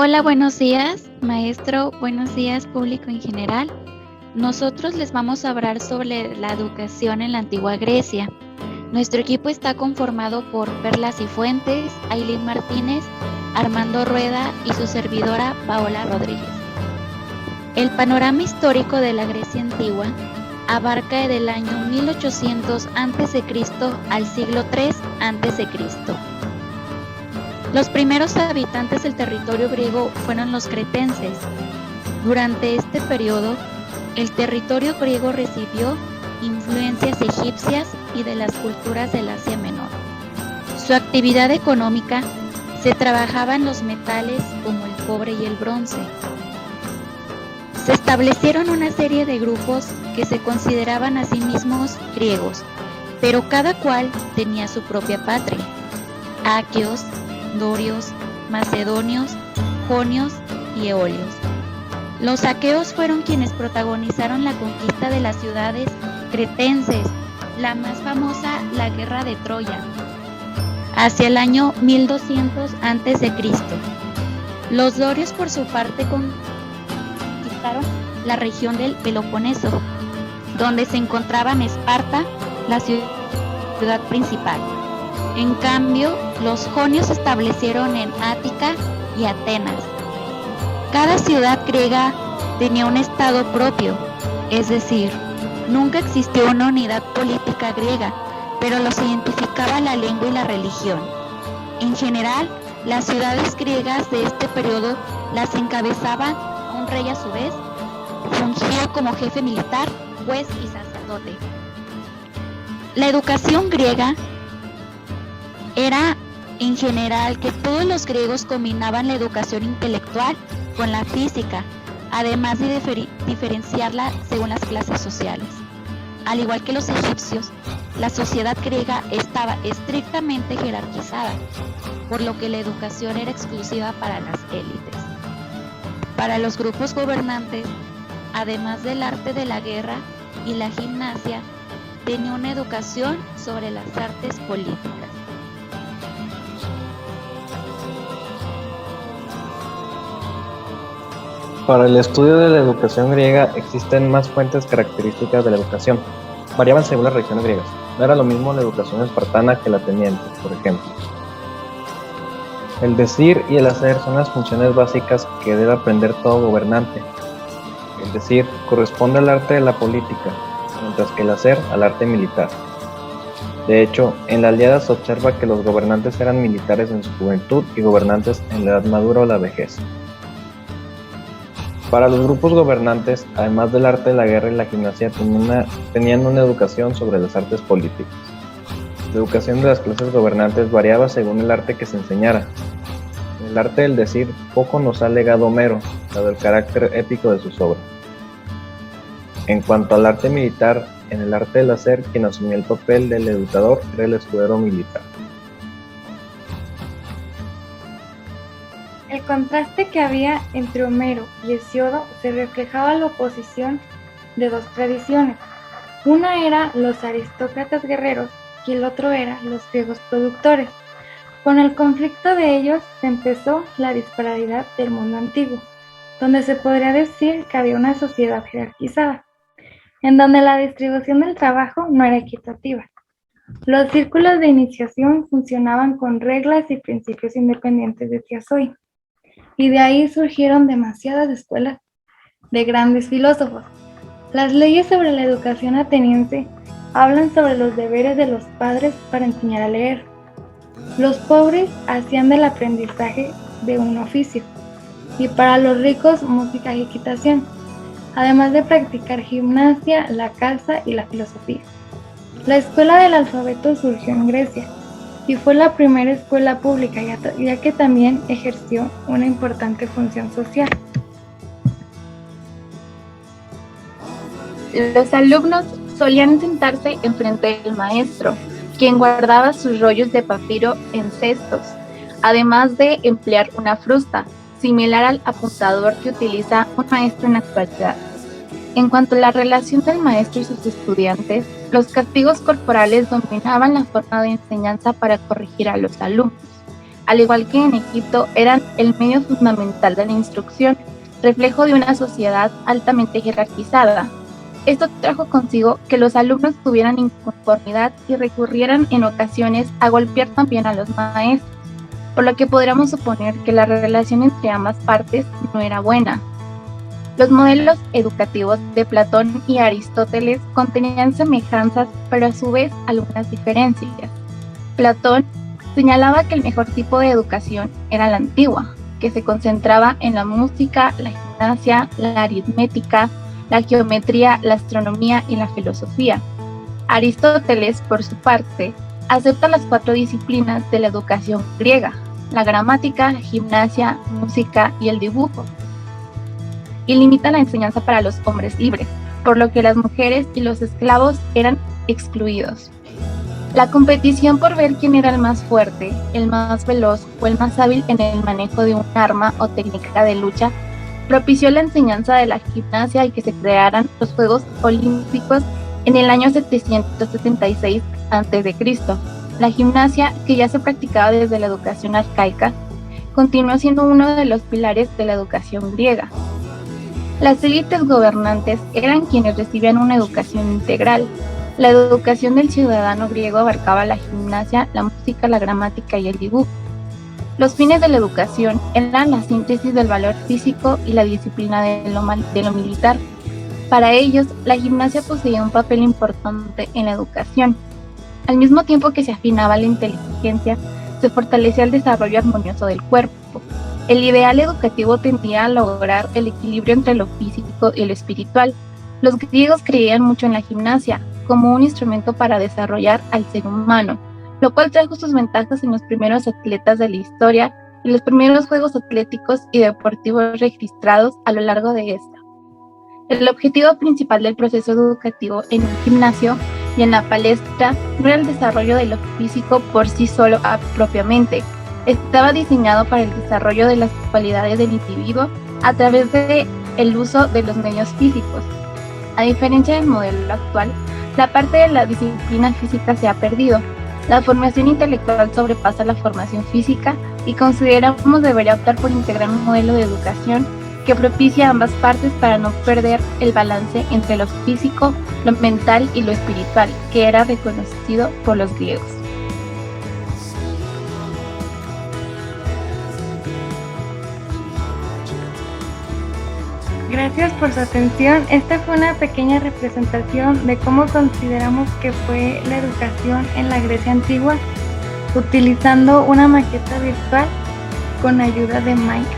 Hola, buenos días, maestro, buenos días, público en general. Nosotros les vamos a hablar sobre la educación en la antigua Grecia. Nuestro equipo está conformado por Perla Cifuentes, Ailín Martínez, Armando Rueda y su servidora Paola Rodríguez. El panorama histórico de la Grecia antigua abarca del año 1800 a.C. al siglo III a.C. Los primeros habitantes del territorio griego fueron los cretenses. Durante este periodo, el territorio griego recibió influencias egipcias y de las culturas del Asia Menor. Su actividad económica se trabajaba en los metales como el cobre y el bronce. Se establecieron una serie de grupos que se consideraban a sí mismos griegos, pero cada cual tenía su propia patria: aqueos, dorios, macedonios, jonios y eolios. Los aqueos fueron quienes protagonizaron la conquista de las ciudades cretenses, la más famosa, la Guerra de Troya, hacia el año 1200 a.C. Los dorios, por su parte, conquistaron la región del Peloponeso, donde se encontraban Esparta, la ciudad principal. En cambio, los jonios se establecieron en Ática y Atenas. Cada ciudad griega tenía un estado propio, es decir, nunca existió una unidad política griega, pero los identificaba la lengua y la religión. En general, las ciudades griegas de este periodo las encabezaba un rey a su vez, fungía como jefe militar, juez y sacerdote. La educación griega era en general que todos los griegos combinaban la educación intelectual con la física, además de diferenciarla según las clases sociales. Al igual que los egipcios, la sociedad griega estaba estrictamente jerarquizada, por lo que la educación era exclusiva para las élites. Para los grupos gobernantes, además del arte de la guerra y la gimnasia, tenía una educación sobre las artes políticas. Para el estudio de la educación griega existen más fuentes características de la educación. Variaban según las regiones griegas. No era lo mismo la educación espartana que la ateniense, por ejemplo. El decir y el hacer son las funciones básicas que debe aprender todo gobernante. El decir corresponde al arte de la política, mientras que el hacer al arte militar. De hecho, en la Ilíada se observa que los gobernantes eran militares en su juventud y gobernantes en la edad madura o la vejez. Para los grupos gobernantes, además del arte de la guerra y la gimnasia, tenían una educación sobre las artes políticas. La educación de las clases gobernantes variaba según el arte que se enseñara. En el arte del decir, poco nos ha legado Homero, dado el carácter épico de sus obras. En cuanto al arte militar, en el arte del hacer, quien asumía el papel del educador era el escudero militar. El contraste que había entre Homero y Hesíodo se reflejaba en la oposición de dos tradiciones. Una era los aristócratas guerreros y el otro era los griegos productores. Con el conflicto de ellos se empezó la disparidad del mundo antiguo, donde se podría decir que había una sociedad jerarquizada, en donde la distribución del trabajo no era equitativa. Los círculos de iniciación funcionaban con reglas y principios independientes, decía Zoe. Y de ahí surgieron demasiadas escuelas de grandes filósofos. Las leyes sobre la educación ateniense hablan sobre los deberes de los padres para enseñar a leer. Los pobres hacían del aprendizaje de un oficio, y para los ricos música y equitación, además de practicar gimnasia, la caza y la filosofía. La escuela del alfabeto surgió en Grecia, y fue la primera escuela pública, ya que también ejerció una importante función social. Los alumnos solían sentarse enfrente del maestro, quien guardaba sus rollos de papiro en cestos, además de emplear una frusta, similar al apuntador que utiliza un maestro en la actualidad. En cuanto a la relación del maestro y sus estudiantes, los castigos corporales dominaban la forma de enseñanza para corregir a los alumnos. al igual que en Egipto, eran el medio fundamental de la instrucción, reflejo de una sociedad altamente jerarquizada. Esto trajo consigo que los alumnos tuvieran inconformidad y recurrieran en ocasiones a golpear también a los maestros, por lo que podríamos suponer que la relación entre ambas partes no era buena. Los modelos educativos de Platón y Aristóteles contenían semejanzas, pero a su vez algunas diferencias. Platón señalaba que el mejor tipo de educación era la antigua, que se concentraba en la música, la gimnasia, la aritmética, la geometría, la astronomía y la filosofía. Aristóteles, por su parte, acepta las 4 disciplinas de la educación griega: la gramática, gimnasia, música y el dibujo, y limita la enseñanza para los hombres libres, por lo que las mujeres y los esclavos eran excluidos. La competición por ver quién era el más fuerte, el más veloz o el más hábil en el manejo de un arma o técnica de lucha propició la enseñanza de la gimnasia y que se crearan los Juegos Olímpicos en el año 776 a.C. La gimnasia, que ya se practicaba desde la educación arcaica, continuó siendo uno de los pilares de la educación griega. Las élites gobernantes eran quienes recibían una educación integral. La educación del ciudadano griego abarcaba la gimnasia, la música, la gramática y el dibujo. Los fines de la educación eran la síntesis del valor físico y la disciplina de lo militar. Para ellos, la gimnasia poseía un papel importante en la educación. Al mismo tiempo que se afinaba la inteligencia, se fortalecía el desarrollo armonioso del cuerpo. El ideal educativo tendía a lograr el equilibrio entre lo físico y lo espiritual. Los griegos creían mucho en la gimnasia como un instrumento para desarrollar al ser humano, lo cual trajo sus ventajas en los primeros atletas de la historia y los primeros juegos atléticos y deportivos registrados a lo largo de esta. El objetivo principal del proceso educativo en el gimnasio y en la palestra no era el desarrollo de lo físico por sí solo propiamente. Estaba diseñado para el desarrollo de las cualidades del individuo a través del uso de los medios físicos. A diferencia del modelo actual, la parte de la disciplina física se ha perdido. La formación intelectual sobrepasa la formación física y consideramos debería optar por integrar un modelo de educación que propicie a ambas partes para no perder el balance entre lo físico, lo mental y lo espiritual, que era reconocido por los griegos. Gracias por su atención. Esta fue una pequeña representación de cómo consideramos que fue la educación en la Grecia antigua, utilizando una maqueta virtual con ayuda de Minecraft.